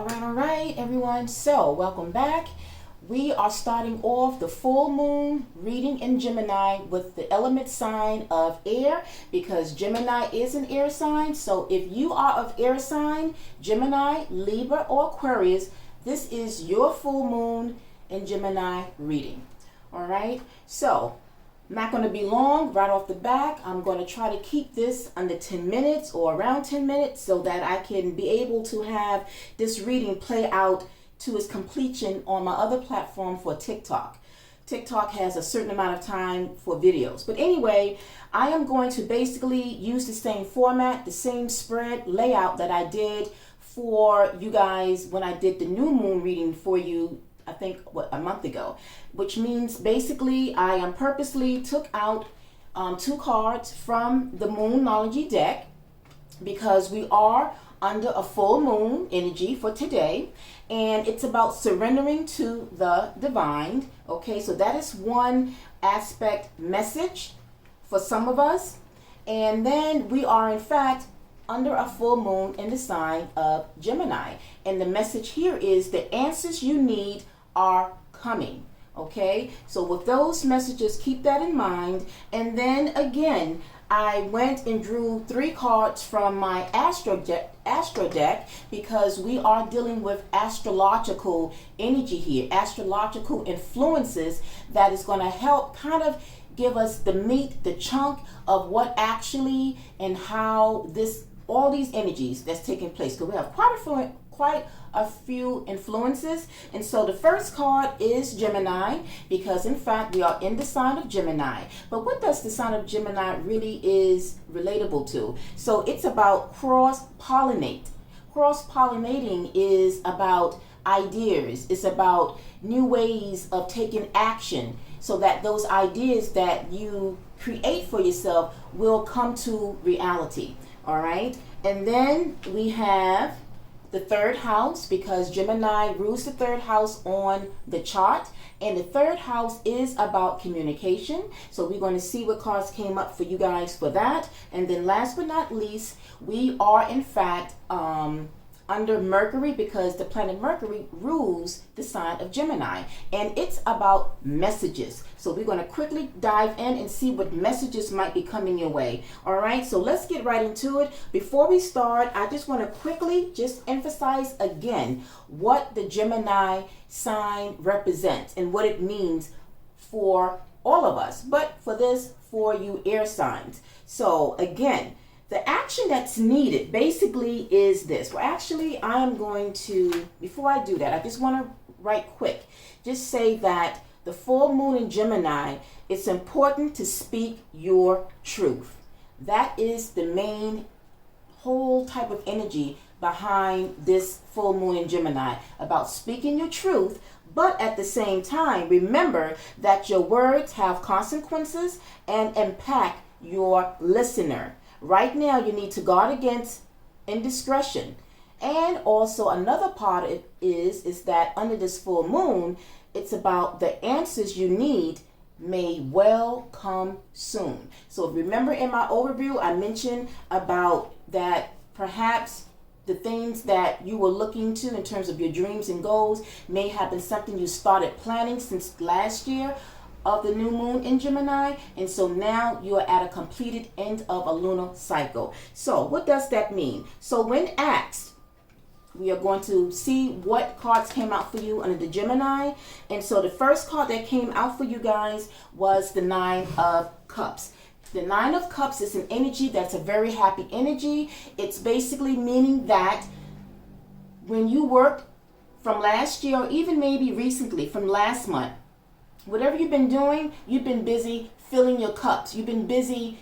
All right, everyone. So, welcome back. We are starting off the full moon reading in Gemini with the element sign of air because Gemini is an air sign. So, if you are of air sign, Gemini, Libra, or Aquarius, this is your full moon in Gemini reading. All right. So, not going to be long right off the back. I'm going to try to keep this under 10 minutes or around 10 minutes so that I can be able to have this reading play out to its completion on my other platform for TikTok. TikTok has a certain amount of time for videos. But anyway, I am going to basically use the same format, the same spread layout that I did for you guys when I did the new moon reading for you, I think, a month ago, which means basically I purposely took out 2 cards from the Moonology deck because we are under a full moon energy for today, and it's about surrendering to the divine. Okay, so that is one aspect message for some of us. And then we are in fact under a full moon in the sign of Gemini, and the message here is the answers you need are coming. Okay, so with those messages, keep that in mind. And then again, I went and drew 3 cards from my astro deck because we are dealing with astrological energy here, astrological influences that is going to help kind of give us the meat, the chunk of what actually and how all these energies that's taking place, because we have quite a few influences. And so the first card is Gemini because in fact we are in the sign of Gemini. But what does the sign of Gemini really is relatable to? So it's about cross-pollinate. Cross-pollinating is about ideas. It's about new ways of taking action so that those ideas that you create for yourself will come to reality. All right. And then we have the 3rd house because Gemini rules the 3rd house on the chart, and the 3rd house is about communication. So we're going to see what cards came up for you guys for that. And then last but not least, we are in fact under Mercury because the planet Mercury rules the sign of Gemini, and it's about messages. So we're going to quickly dive in and see what messages might be coming your way. All right, so let's get right into it. Before we start, I just want to quickly just emphasize again what the Gemini sign represents and what it means for all of us, but for you air signs. So again, the action that's needed basically is this. Well, actually, I'm going to, before I do that, I just want to right quick, just say that the full moon in Gemini, it's important to speak your truth. That is the main whole type of energy behind this full moon in Gemini, about speaking your truth. But at the same time, remember that your words have consequences and impact your listener. Right now, you need to guard against indiscretion. And also another part of it is that under this full moon, it's about the answers you need may well come soon. So remember in my overview, I mentioned about that perhaps the things that you were looking to in terms of your dreams and goals may have been something you started planning since last year of the new moon in Gemini, and so now you're at a completed end of a lunar cycle. So what does that mean? So when asked, we are going to see what cards came out for you under the Gemini. And so the first card that came out for you guys was the 9 of Cups. The 9 of Cups is an energy that's a very happy energy. It's basically meaning that when you worked from last year, or even maybe recently from last month, whatever you've been doing, you've been busy filling your cups. You've been busy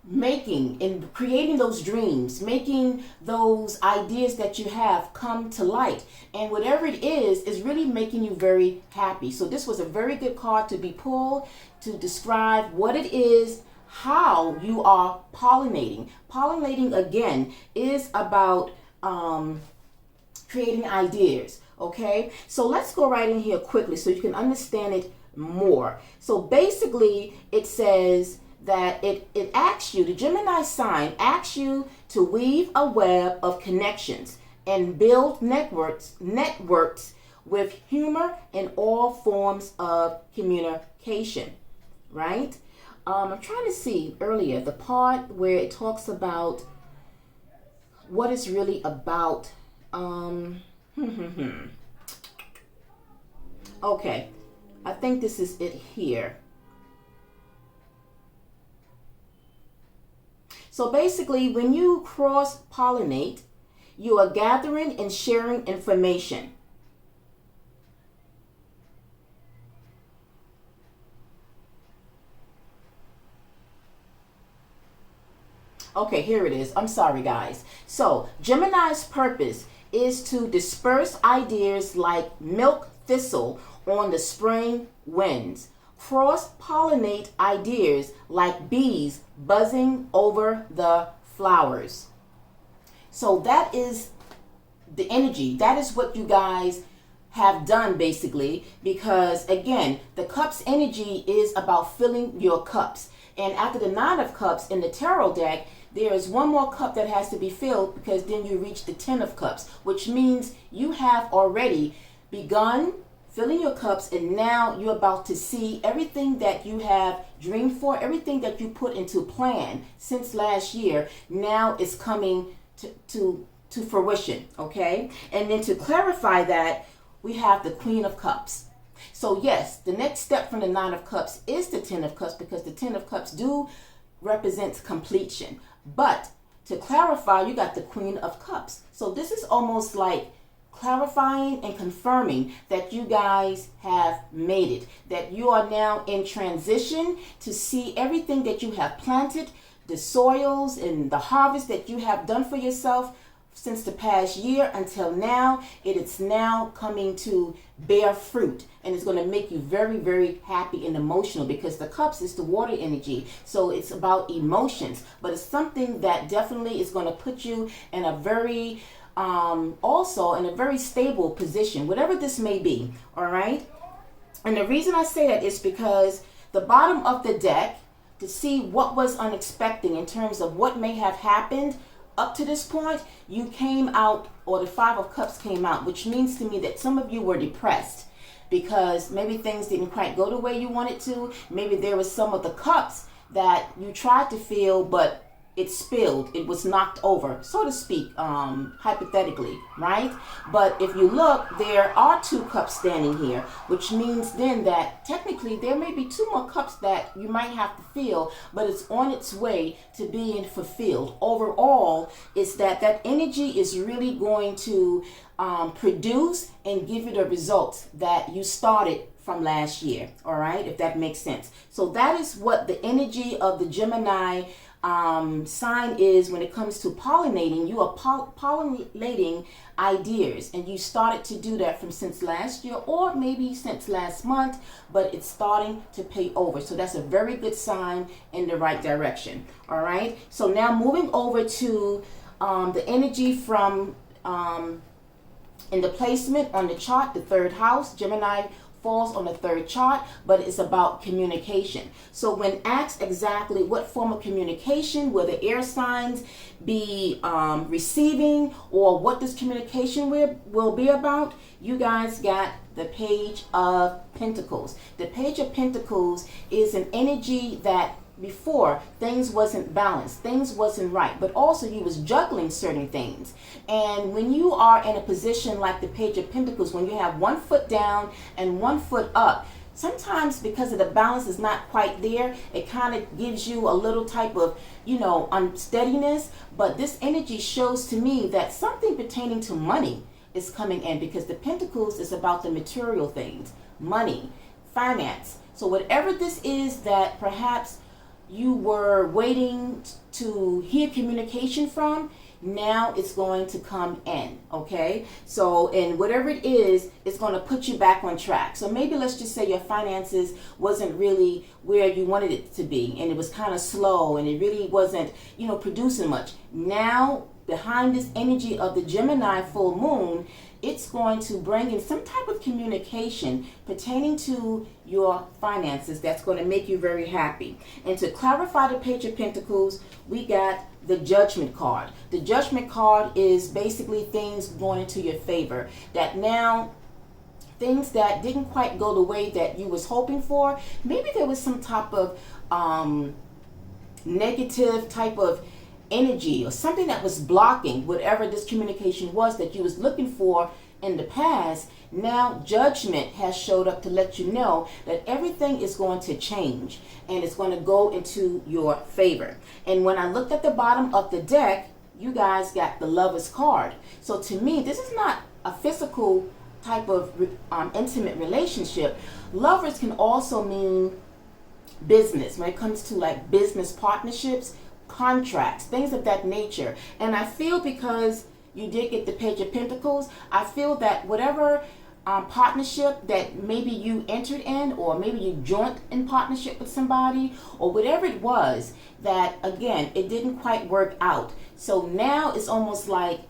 making and creating those dreams, making those ideas that you have come to light. And whatever it is really making you very happy. So this was a very good card to be pulled to describe what it is, how you are pollinating. Pollinating, again, is about creating ideas. Okay, so let's go right in here quickly so you can understand it more. So basically, it says that it asks you, the Gemini sign asks you to weave a web of connections and build networks with humor in all forms of communication, right? I'm trying to see earlier the part where it talks about what it's really about. Okay, I think this is it here. So basically, when you cross-pollinate, you are gathering and sharing information. Okay, here it is. I'm sorry, guys. So, Gemini's purpose is to disperse ideas like milk thistle on the spring winds. Cross-pollinate ideas like bees buzzing over the flowers. So that is the energy. That is what you guys have done basically, because again, the cups energy is about filling your cups. And after the 9 of cups in the tarot deck, there is one more cup that has to be filled, because then you reach the 10 of cups, which means you have already begun filling your cups, and now you're about to see everything that you have dreamed for, everything that you put into plan since last year, now is coming to fruition, okay? And then to clarify that, we have the Queen of Cups. So yes, the next step from the 9 of Cups is the 10 of Cups, because the 10 of Cups do represents completion. But to clarify, you got the Queen of Cups. So this is almost like clarifying and confirming that you guys have made it, that you are now in transition to see everything that you have planted, the soils and the harvest that you have done for yourself since the past year until now. It is now coming to bear fruit, and it's going to make you very, very happy and emotional, because the cups is the water energy. So it's about emotions, but it's something that definitely is going to put you in a very also in a very stable position, whatever this may be. All right. And the reason I say that is because the bottom of the deck, to see what was unexpected in terms of what may have happened up to this point, you came out, or the 5 of Cups came out, which means to me that some of you were depressed because maybe things didn't quite go the way you wanted to. Maybe there was some of the cups that you tried to fill, but it spilled, it was knocked over, so to speak, hypothetically, right? But if you look, there are 2 cups standing here, which means then that technically there may be 2 more cups that you might have to fill, but it's on its way to being fulfilled. Overall, is that energy is really going to produce and give you the results that you started from last year, all right, if that makes sense. So that is what the energy of the Gemini sign is when it comes to pollinating. You are pollinating ideas, and you started to do that from since last year, or maybe since last month, but it's starting to pay over. So that's a very good sign in the right direction. All right, so now moving over to the energy from in the placement on the chart, the 3rd house. Gemini falls on the 3rd chart, but it's about communication. So when asked exactly what form of communication will the air signs be receiving, or what this communication will be about, you guys got the Page of Pentacles. The Page of Pentacles is an energy that before things wasn't balanced, things wasn't right, but also you was juggling certain things. And when you are in a position like the Page of Pentacles, when you have 1 foot down and 1 foot up, sometimes because of the balance is not quite there, it kind of gives you a little type of, unsteadiness. But this energy shows to me that something pertaining to money is coming in, because the Pentacles is about the material things, money, finance. So whatever this is that perhaps you were waiting to hear communication from, now it's going to come in, okay? So, and whatever it is, it's going to put you back on track. So maybe let's just say your finances wasn't really where you wanted it to be, and it was kind of slow, and it really wasn't, producing much. Now behind this energy of the Gemini full moon, it's going to bring in some type of communication pertaining to your finances that's going to make you very happy. And to clarify the Page of Pentacles, we got the Judgment card. The Judgment card is basically things going into your favor. That now, things that didn't quite go the way that you was hoping for, maybe there was some type of negative type of energy or something that was blocking whatever this communication was that you was looking for in the past. Now Judgment has showed up to let you know that everything is going to change and it's going to go into your favor. And when I looked at the bottom of the deck, you guys got the Lovers card. So to me, this is not a physical type of intimate relationship. Lovers can also mean business when it comes to like business partnerships, contracts, things of that nature. And I feel, because you did get the Page of Pentacles, I feel that whatever partnership that maybe you entered in, or maybe you joined in partnership with somebody, or whatever it was, that again, it didn't quite work out. So now it's almost like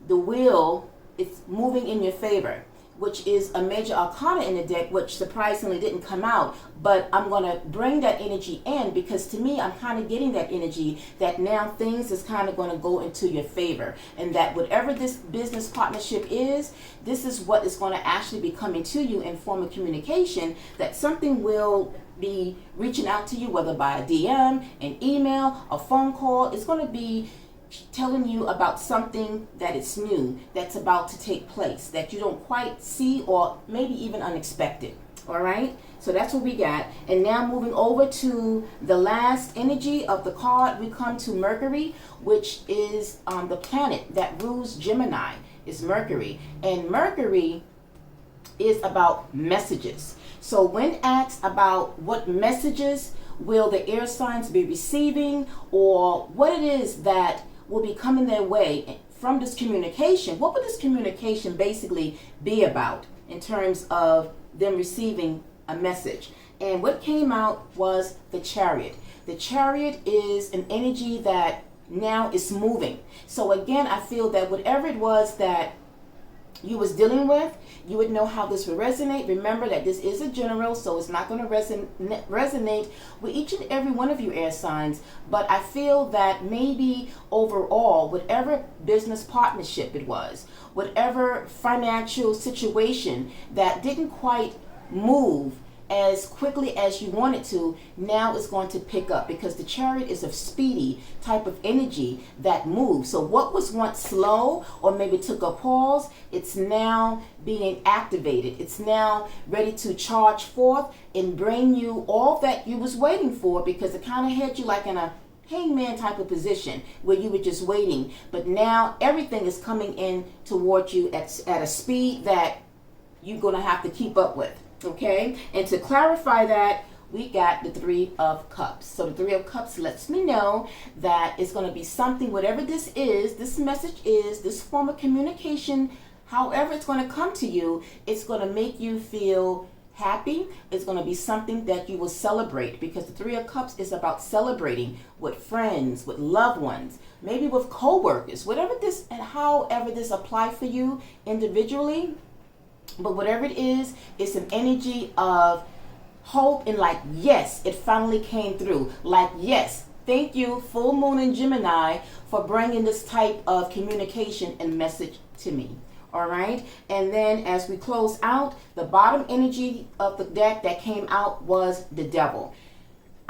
the wheel is moving in your favor, which is a major arcana in the deck, which surprisingly didn't come out. But I'm going to bring that energy in, because to me, I'm kind of getting that energy that now things is kind of going to go into your favor. And that whatever this business partnership is, this is what is going to actually be coming to you in form of communication, that something will be reaching out to you, whether by a DM, an email, a phone call. It's going to be telling you about something that is new, that's about to take place, that you don't quite see, or maybe even unexpected. All right, so that's what we got. And now moving over to the last energy of the card, we come to Mercury, which is the planet that rules Gemini, is Mercury. And Mercury is about messages. So when asked about what messages will the air signs be receiving, or what it is that will be coming their way from this communication, what would this communication basically be about in terms of them receiving a message? And what came out was the Chariot. The Chariot is an energy that now is moving. So again, I feel that whatever it was that you was dealing with, you would know how this would resonate. Remember that this is a general, so it's not going to resonate with each and every one of you air signs. But I feel that maybe overall, whatever business partnership it was, whatever financial situation that didn't quite move as quickly as you wanted to, now is going to pick up, because the Chariot is a speedy type of energy that moves. So what was once slow, or maybe took a pause, it's now being activated. It's now ready to charge forth and bring you all that you was waiting for, because it kind of had you like in a hangman type of position where you were just waiting. But now everything is coming in towards you at a speed that you're going to have to keep up with. Okay, and to clarify that, we got the Three of Cups. So the Three of Cups lets me know that it's going to be something, whatever this is, this message is, this form of communication, however it's going to come to you, it's going to make you feel happy. It's going to be something that you will celebrate, because the Three of Cups is about celebrating with friends, with loved ones, maybe with co-workers, whatever this and however this apply for you individually. But whatever it is, it's an energy of hope and like, yes, it finally came through. Like, yes, thank you, full moon in Gemini, for bringing this type of communication and message to me. All right. And then as we close out, the bottom energy of the deck that came out was the Devil.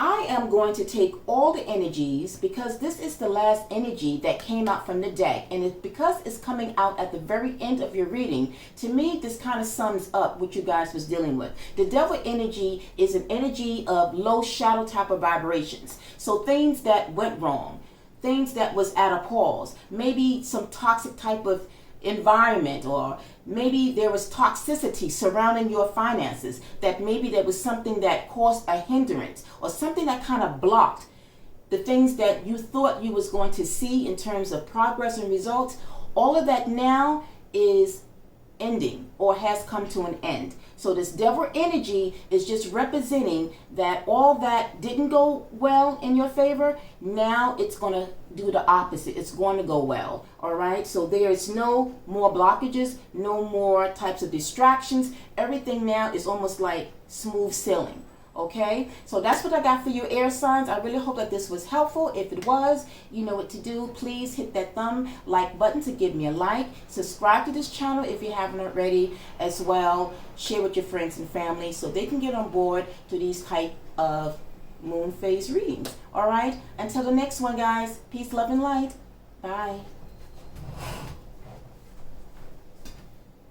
I am going to take all the energies, because this is the last energy that came out from the deck. And it's because it's coming out at the very end of your reading. To me, this kind of sums up what you guys was dealing with. The Devil energy is an energy of low shadow type of vibrations. So things that went wrong, things that was at a pause, maybe some toxic type of environment, or maybe there was toxicity surrounding your finances, that maybe there was something that caused a hindrance, or something that kind of blocked the things that you thought you was going to see in terms of progress and results. All of that now is ending or has come to an end. So this devil energy is just representing that all that didn't go well in your favor, now it's going to do the opposite. It's going to go well. All right. So there is no more blockages, no more types of distractions. Everything now is almost like smooth sailing. Okay, so that's what I got for you, air signs. I really hope that this was helpful. If it was, you know what to do. Please hit that like button to give me a like. Subscribe to this channel if you haven't already as well. Share with your friends and family so they can get on board to these type of moon phase readings. All right, until the next one, guys. Peace, love, and light. Bye.